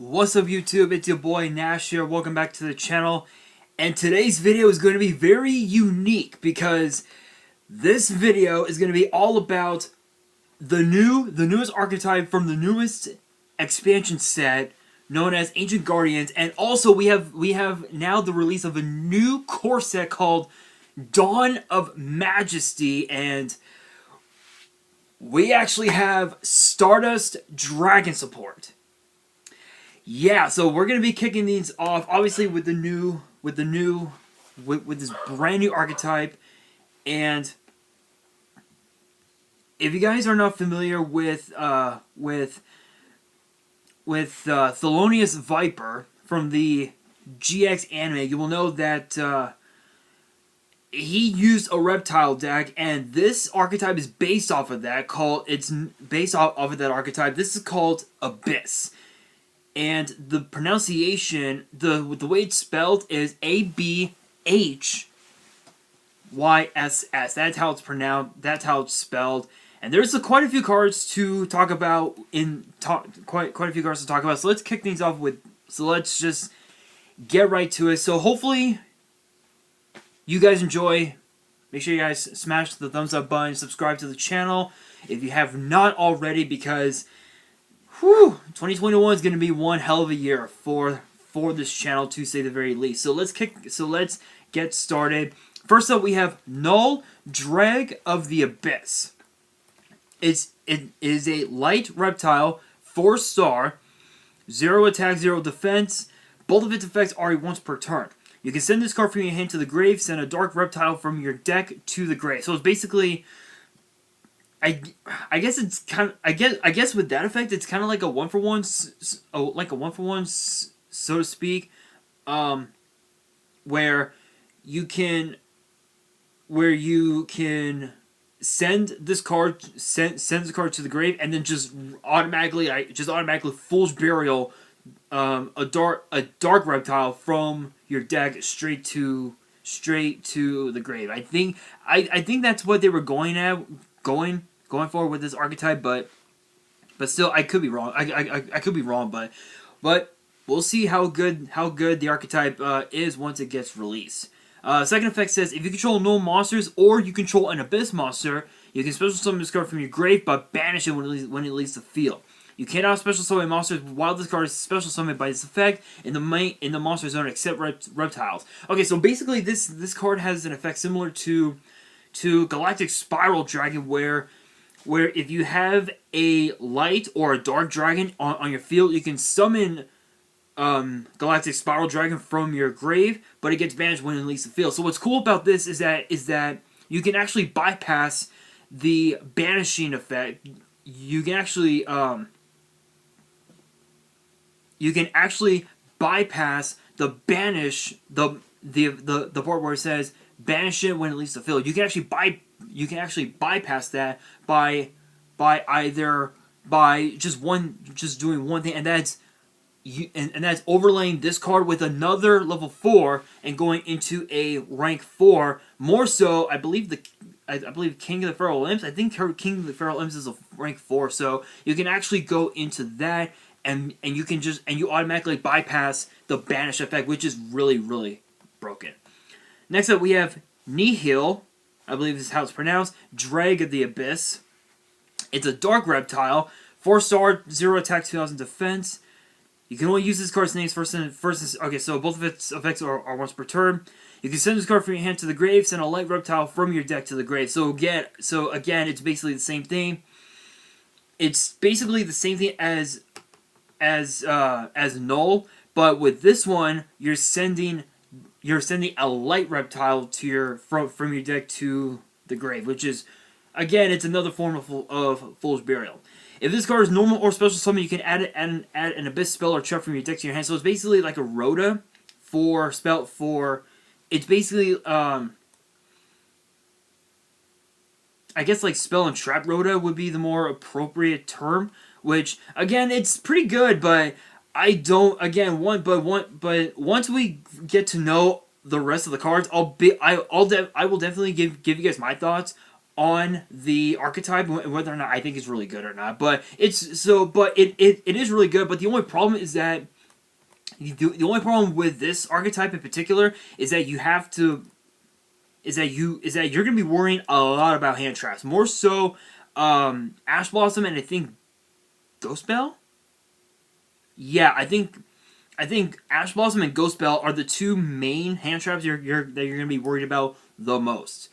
What's up YouTube, it's your boy Nash here, welcome back to the channel, and today's video is going to be very unique because this video is going to be all about the newest archetype from the newest expansion set known as Ancient Guardians, and also we have now the release of a new core set called Dawn of Majesty, and we actually have Stardust Dragon support. Yeah, so we're gonna be kicking these off, obviously with this brand new archetype. And if you guys are not familiar with Thelonious Viper from the GX anime, you will know that he used a reptile deck, and this archetype is based off of that. It's based off of that archetype. This is called Abhyss. And the pronunciation, the way it's spelled is Abhyss. That's how it's pronounced. That's how it's spelled. And there's quite a few cards to talk about. Quite a few cards to talk about. So let's kick things off with. So let's just get right to it. So hopefully you guys enjoy. Make sure you guys smash the thumbs up button. Subscribe to the channel if you have not already, because 2021 is going to be one hell of a year for this channel, to say the very least. So let's get started. First up, we have Null, Dreg of the Abyss. It is a light reptile, 4-star, 0 attack, 0 defense. Both of its effects are once per turn. You can send this card from your hand to the grave. Send a dark reptile from your deck to the grave. So it's basically, I guess it's kind of, I guess with that effect, it's kind of like a one for one, so to speak, where you can send this card, sends the card to the grave, and then just automatically Fool's Burial, a dark reptile from your deck straight to the grave. I think that's what they were going for with this archetype, but still, I could be wrong. I could be wrong, but we'll see how good the archetype is once it gets released. Second effect says, if you control no monsters or you control an Abyss monster, you can special summon this card from your grave but banish it when it leaves the field. You cannot special summon monsters while this card is special summoned by this effect in the monster zone except reptiles. Okay, so basically this card has an effect similar to Galactic Spiral Dragon, where if you have a light or a dark dragon on your field, you can summon Galactic Spiral Dragon from your grave, but it gets banished when it leaves the field. So what's cool about this is that you can actually bypass the banishing effect. You can actually bypass the banish, the part where it says banish it when it leaves the field. You can actually bypass that by just doing one thing, and that's overlaying this card with another level 4 and going into a rank 4. More so, I believe King of the Feral Imps. I think King of the Feral Imps is a rank 4, so you can actually go into that, and you automatically bypass the banish effect, which is really broken. Next up, we have Nihil. I believe this is how it's pronounced. Dreg of the Abyss. It's a dark reptile, 4-star, 0 attack, 2000 defense. You can only use this card's names first. Okay, so both of its effects are once per turn. You can send this card from your hand to the grave. Send a light reptile from your deck to the grave. So again, it's basically the same thing. It's basically the same thing as Null, but with this one, you're sending a light reptile to from your deck to the grave, which is, again, it's another form of Fool's Burial. If this card is normal or special summon, you can add an Abyss spell or trap from your deck to your hand. So it's basically like a Rhoda it's basically I guess like spell and trap Rhoda would be the more appropriate term. Which, again, it's pretty good, but I once we get to know the rest of the cards, I will definitely give you guys my thoughts on the archetype, whether or not I think it's really good or not. But it is really good. But the only problem is that the only problem with this archetype in particular is that you have to is that you're gonna be worrying a lot about hand traps, more so Ash Blossom and I think Ghost Bell. Yeah, I think Ash Blossom and Ghost Bell are the two main hand traps that you're gonna be worried about the most.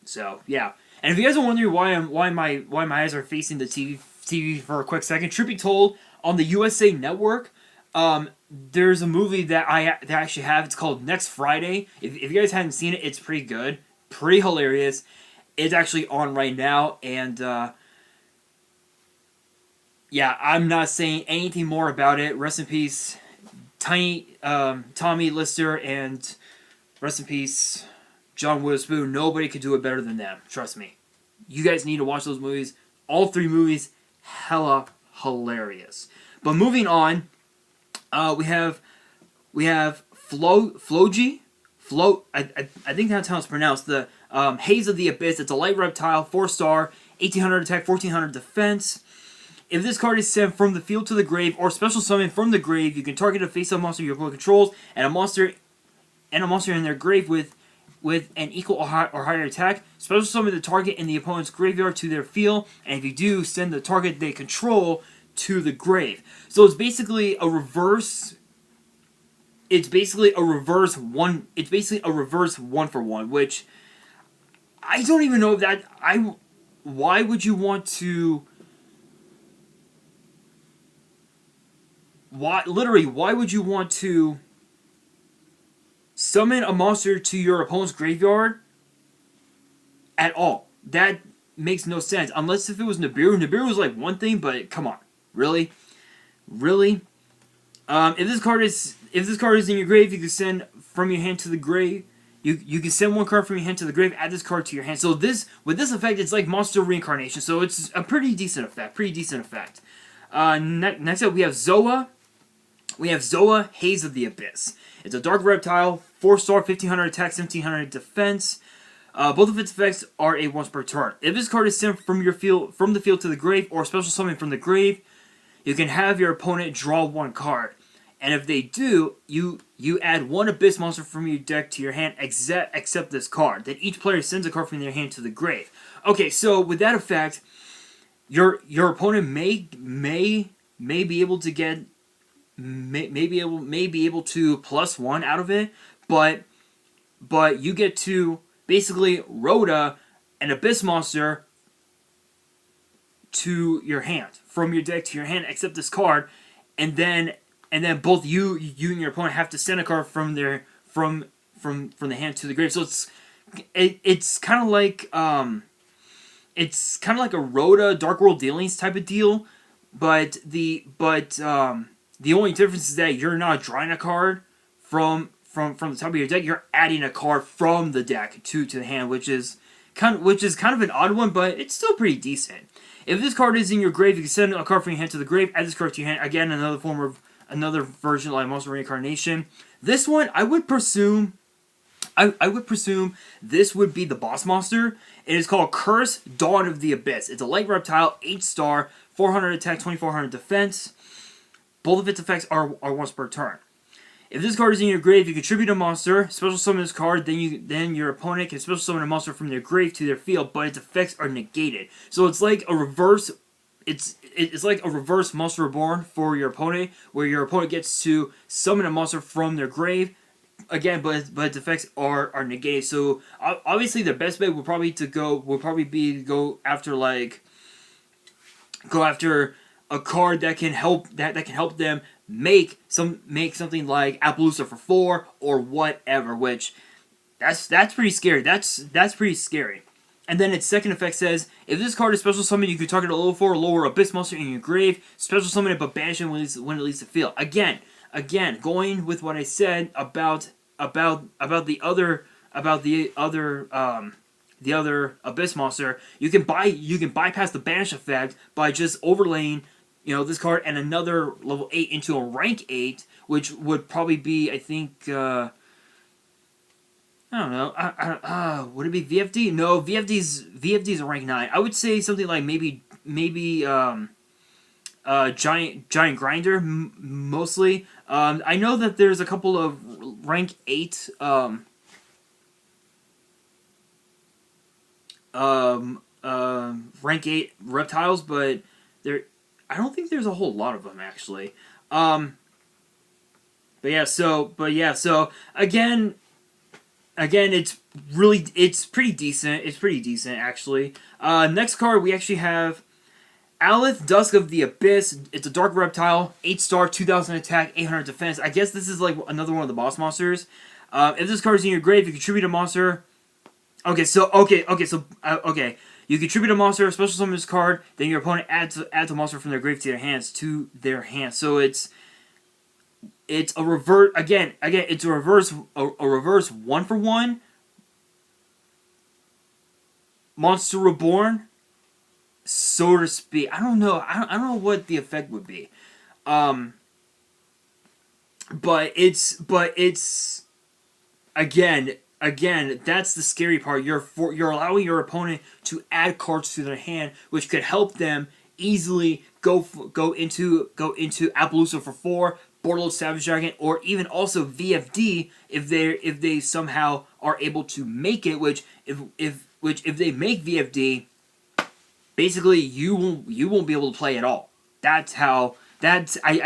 So yeah, and if you guys are wondering why my eyes are facing the TV for a quick second, truth be told, on the USA Network, there's a movie that I actually have. It's called Next Friday. If you guys haven't seen it, it's pretty good, pretty hilarious. It's actually on right now, and yeah, I'm not saying anything more about it. Rest in peace, Tommy Lister, and rest in peace, John Witherspoon. Nobody could do it better than them. Trust me. You guys need to watch those movies. All three movies, hella hilarious. But moving on, we have Floji. I think that's how it's pronounced. The Haze of the Abyss. It's a light reptile, 4-star, 1800 attack, 1400 defense. If this card is sent from the field to the grave or special summon from the grave, you can target a face-up monster your opponent controls and a monster in their grave with an equal or higher attack. Special summon the target in the opponent's graveyard to their field, and if you do, send the target they control to the grave. So it's basically a reverse. It's basically a reverse one. It's basically a reverse 1-for-1, which I don't even know if that I. Why would you want to? Why would you want to summon a monster to your opponent's graveyard at all? That makes no sense. Unless if it was Nibiru. Nibiru was like one thing, but come on. Really? If this card is in your grave, you can send from your hand to the grave. You can send one card from your hand to the grave, add this card to your hand. So with this effect, it's like monster reincarnation. So it's a pretty decent effect. Next up, we have Zoa. Haze of the Abyss. It's a dark reptile, 4-star, 1500 attack, 1700 defense. Both of its effects are a once per turn. If this card is sent from the field to the grave, or special summon from the grave, you can have your opponent draw one card. And if they do, you add one Abyss monster from your deck to your hand, except this card. Then each player sends a card from their hand to the grave. Okay, so with that effect, your opponent may be able to get may be able to +1 out of it, but you get to basically Rhoda an Abyss monster to your hand, from your deck to your hand, except this card, and then both you and your opponent have to send a card from the hand to the grave. So it's kind of like a Rhoda Dark World Dealings type of deal, but the only difference is that you're not drawing a card from the top of your deck. You're adding a card from the deck to the hand, which is kind of an odd one, but it's still pretty decent. If this card is in your grave, you can send a card from your hand to the grave, add this card to your hand. Again, another version like Monster Reincarnation. This one, I would presume this would be the boss monster. It is called Curse Dawn of the Abyss. It's a light reptile, 8-star, 400 attack, 2400 defense. Both of its effects are once per turn. If this card is in your grave, you contribute a monster, special summon this card, then your opponent can special summon a monster from their grave to their field, but its effects are negated. So it's like a reverse. It's like a reverse Monster Reborn for your opponent, where your opponent gets to summon a monster from their grave. Again, but its effects are negated. So obviously the best bet would probably be to go after a card that can help them make something like Appaloosa for 4 or whatever. Which that's pretty scary. That's pretty scary. And then its second effect says, if this card is special summoned, you can target a level 4 or lower Abyss monster in your grave. Special summon it, but banish it when it leaves the field. Again, going with what I said about the other Abyss monster, you can bypass the banish effect by just overlaying, this card and another level 8 into a rank 8, which would probably be, I think, I don't know. Would it be VFD? No, VFD's a rank 9. I would say something like maybe giant grinder mostly. I know that there's a couple of rank 8 rank 8 reptiles, but I don't think there's a whole lot of them actually. But yeah, so again, it's pretty decent. It's pretty decent actually. Next card we actually have Alith, Dusk of the Abyss. It's a dark reptile, 8-star, 2000 attack, 800 defense. I guess this is like another one of the boss monsters. If this card is in your grave, you contribute a monster. Okay. You contribute a monster, special summon this card, then your opponent adds a monster from their grave to their hands. So it's a reverse again. It's a reverse 1-for-1 monster reborn, so to speak. I don't know. I don't know what the effect would be. But it's again, that's the scary part. You're allowing your opponent to add cards to their hand, which could help them easily go into Appaloosa for 4, Borderlord Savage Dragon, or even also VFD if they somehow are able to make it. Which if they make VFD, basically you won't be able to play at all. I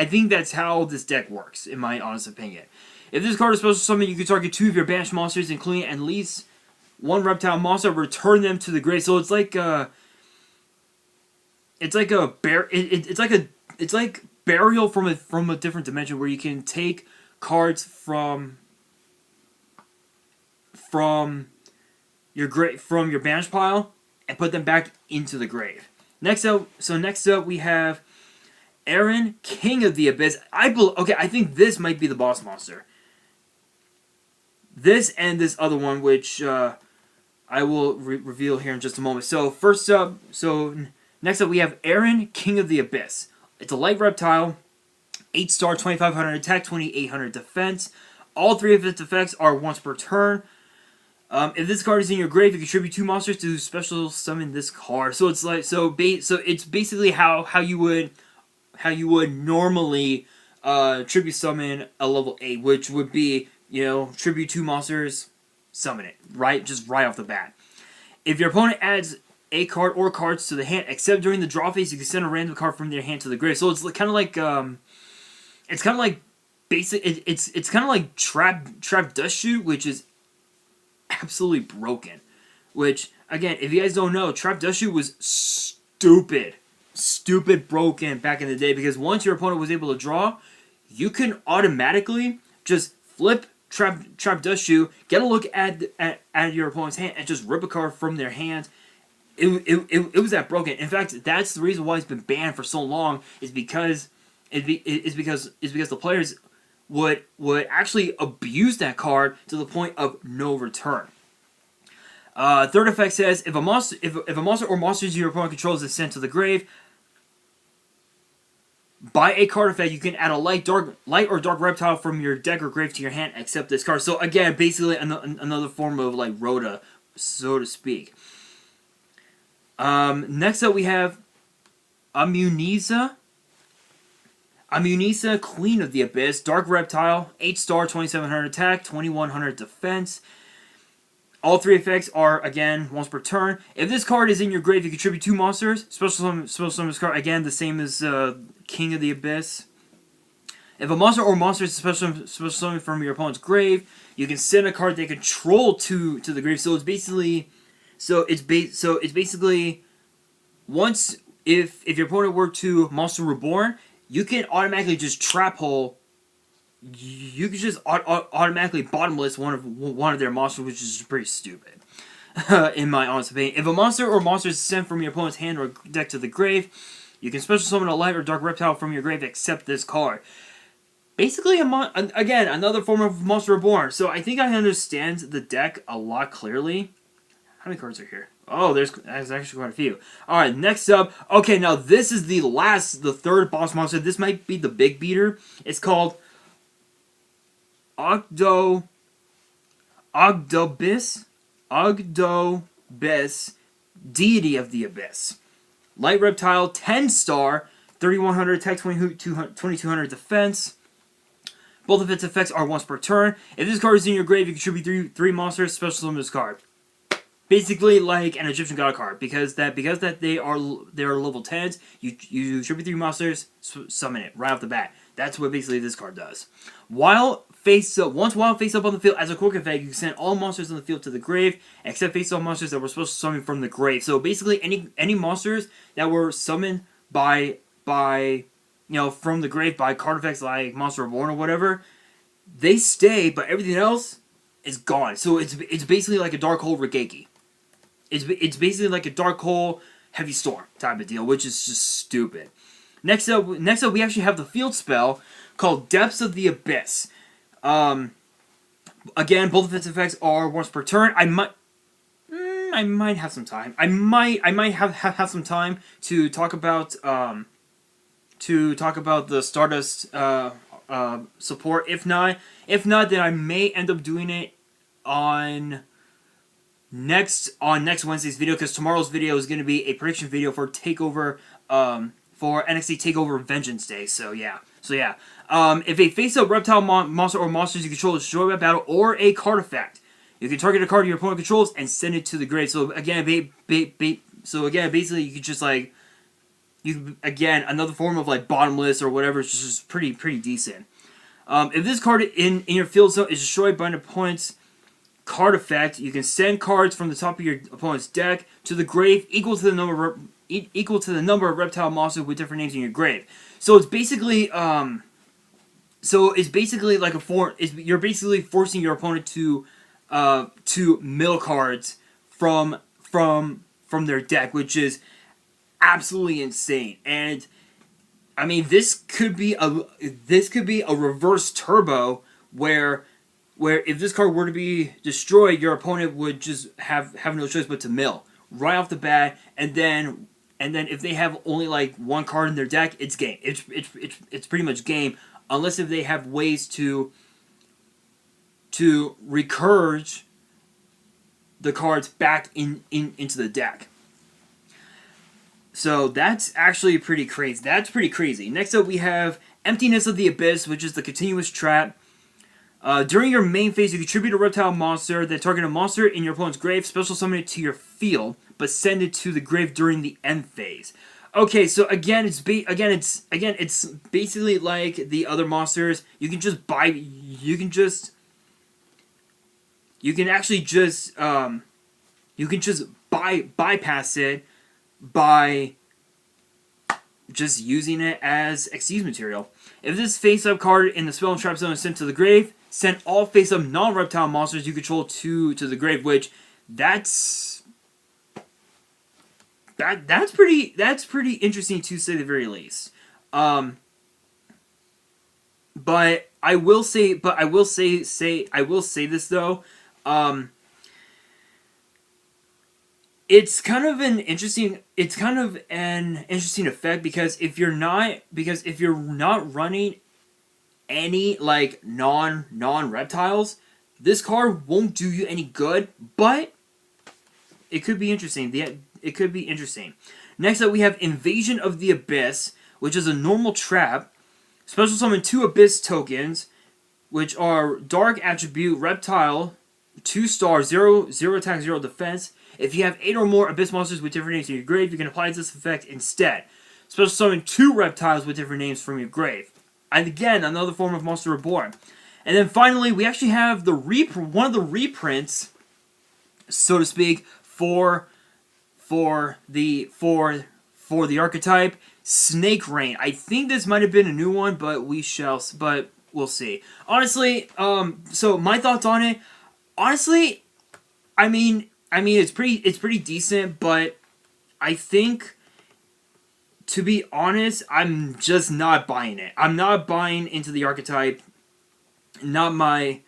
think that's how this deck works, in my honest opinion. If this card is special summon, you can target 2 of your banished monsters, including at least 1 reptile monster, return them to the grave. So it's like burial from a different dimension, where you can take cards from your banished pile and put them back into the grave. Next up we have Aaron, King of the Abyss. I think this might be the boss monster. This and this other one, which I will reveal here in just a moment. So next up we have Aaron, King of the Abyss. It's a light reptile, 8-star, 2500 attack, 2800 defense. All 3 of its effects are once per turn. If this card is in your grave, you contribute 2 monsters to special summon this card. So it's like it's basically how you would normally tribute summon a level 8, which would be, tribute 2 monsters, summon it, right? Just right off the bat. If your opponent adds a card or cards to the hand, except during the draw phase, you can send a random card from their hand to the grave. So it's kind of like it's kind of like trap dust shoot, which is absolutely broken. Which, again, if you guys don't know, trap dust shoot was stupid broken back in the day, because once your opponent was able to draw, you can automatically just flip trap dust shoot, get a look at your opponent's hand, and just rip a card from their hand. It was that broken. In fact, that's the reason why it's been banned for so long, is because the players would actually abuse that card to the point of no return. Third effect says, if a monster or monsters your opponent controls is sent to the grave, by a card effect, you can add a light or dark reptile from your deck or grave to your hand, except this card. So again, basically another form of like Rhoda, so to speak. Next up we have Amunisa, Queen of the Abyss, dark reptile, 8-star, 2700 attack, 2100 defense. All 3 effects are, again, once per turn. If this card is in your grave, you contribute 2 monsters. Special summon this card, again, the same as King of the Abyss. If a monster or monster is special summon from your opponent's grave, you can send a card they control to the grave. So it's basically, once if your opponent were to monster reborn, you can automatically just trap hole. You can just automatically bottomless one of their monsters, which is pretty stupid, in my honest opinion. If a monster or monster is sent from your opponent's hand or deck to the grave, you can special summon a light or dark reptile from your grave, except this card. Basically, again, another form of monster reborn. So I think I understand the deck a lot clearly. How many cards are here? Oh, there's actually quite a few. Alright, next up. Okay, now this is the third boss monster. This might be the big beater. It's called Ogdobiss, Ogdobiss, Deity of the Abyss. Light Reptile, 10-star, 3100 attack, 2200 defense. Both of its effects are once per turn. If this card is in your grave, you contribute three monsters, special summon this card. Basically like an Egyptian god card, because they are level 10s, you tribute 3 monsters, summon it right off the bat. That's what basically this card does. Once while face up on the field, as a quick effect, you can send all monsters on the field to the grave, except face up monsters that were supposed to summon from the grave. So basically, any monsters that were summoned by from the grave by card effects like Monster Reborn or whatever, they stay, but everything else is gone. So it's basically like a Dark Hole Regeki. It's basically like a Dark Hole Heavy Storm type of deal, which is just stupid. Next up, we actually have the field spell called Depths of the Abyss. Again, both of its effects are once per turn. I might have some time. I might have some time to talk about the Stardust support. If not, then I may end up doing it on next Wednesday's video, because tomorrow's video is going to be a prediction video for Takeover, for NXT Takeover Vengeance Day. So yeah. If a face-up reptile monster or monsters you control is destroyed by battle or a card effect, you can target a card your opponent controls and send it to the grave. So again, basically you could just like, another form of like bottomless or whatever. It's just pretty decent. If this card in your field zone is destroyed by an opponent's card effect, you can send cards from the top of your opponent's deck to the grave equal to the number of reptile monsters with different names in your grave. So it's basically like you're basically forcing your opponent to mill cards from their deck, which is absolutely insane. And I mean, this could be a reverse turbo where if this card were to be destroyed, your opponent would just have no choice but to mill right off the bat, and then if they have only like one card in their deck, it's game. It's pretty much game, unless if they have ways to recurge the cards back into the deck. So that's actually pretty crazy. Next up, we have Emptiness of the Abyss, which is the continuous trap. During your main phase, you contribute a reptile monster that target a monster in your opponent's grave, special summon it to your field, but send it to the grave during the end phase. Okay, so again, it's basically like the other monsters. You can bypass it by just using it as excuse material. If this face-up card in the spell and trap zone is sent to the grave, send all face-up non-reptile monsters you control to the grave, which that's pretty interesting to say the very least. But I will say this though. It's kind of an interesting effect, because if you're not running any like non reptiles, this card won't do you any good, but it could be interesting. It could be interesting. Next up, we have Invasion of the Abyss, which is a normal trap. Special summon 2 Abyss tokens, which are Dark Attribute Reptile, 2-star, 0 attack, 0 defense. If you have 8 or more Abyss monsters with different names in your grave, you can apply this effect instead. Special summon 2 reptiles with different names from your grave. And again, another form of Monster Reborn. And then finally, we actually have one of the reprints, so to speak, for the archetype, Snake Rain. I think this might have been a new one, but we'll see. Honestly, so my thoughts on it. Honestly, I mean, it's pretty decent, but I think, to be honest, I'm just not buying it. I'm not buying into the archetype. Not my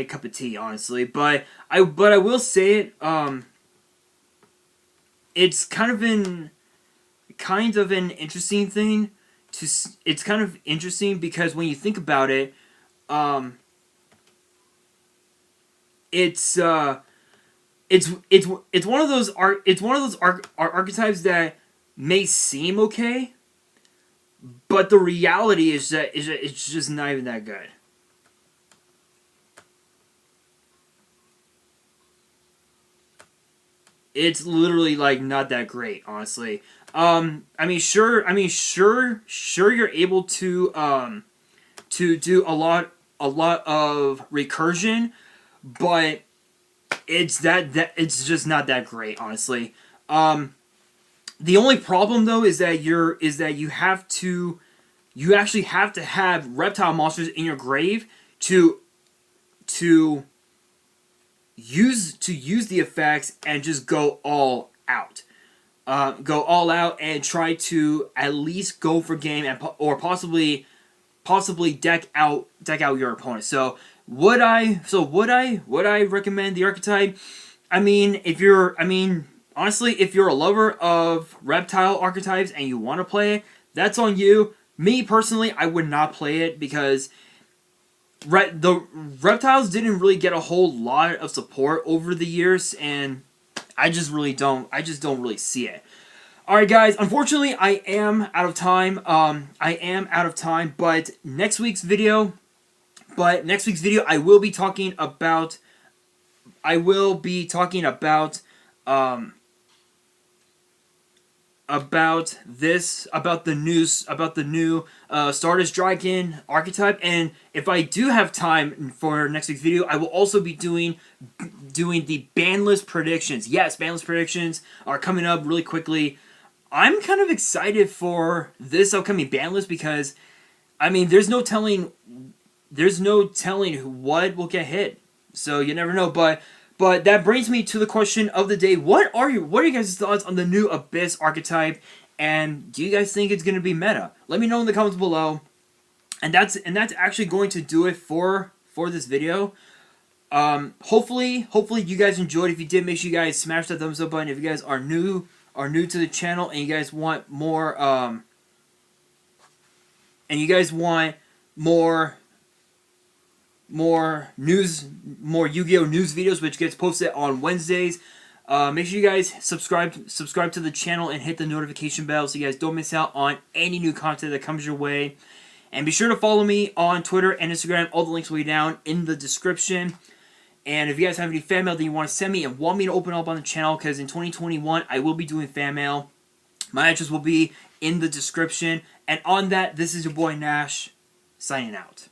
cup of tea, honestly. But I will say it. It's kind of an interesting thing. It's kind of interesting because when you think about it, it's it's one of those archetypes that may seem okay, but the reality is that it's just not even that good. It's literally like not that great, honestly. I mean, sure, you're able to do a lot of recursion, but that it's just not that great, honestly. The only problem though is that you actually have to have reptile monsters in your grave to to use the effects and just go all out. Go all out and try to at least go for game or possibly deck out your opponent. So would I recommend the archetype? Honestly, if you're a lover of reptile archetypes and you want to play it, that's on you. Me personally, I would not play it because the reptiles didn't really get a whole lot of support over the years, and I just don't really see it. Alright guys, unfortunately I am out of time. But next week's video I will be talking about the new Stardust Dragon archetype, and if I do have time for next week's video, I will also be doing the ban list predictions. Yes, ban list predictions are coming up really quickly. I'm kind of excited for this upcoming ban list because, I mean, there's no telling what will get hit. So you never know. But that brings me to the question of the day: what are your guys' thoughts on the new Abhyss archetype? And do you guys think it's going to be meta? Let me know in the comments below. And that's actually going to do it for this video. Hopefully you guys enjoyed. If you did, make sure you guys smash that thumbs up button. If you guys are new to the channel and you guys want more more Yu-Gi-Oh news videos, which gets posted on Wednesdays, make sure you guys subscribe to the channel and hit the notification bell so you guys don't miss out on any new content that comes your way. And be sure to follow me on Twitter and Instagram. All the links will be down in the description. And if you guys have any fan mail that you want to send me and want me to open up on the channel, because in 2021 I will be doing fan mail, my address will be in the description. And on that, this is your boy Nash, signing out.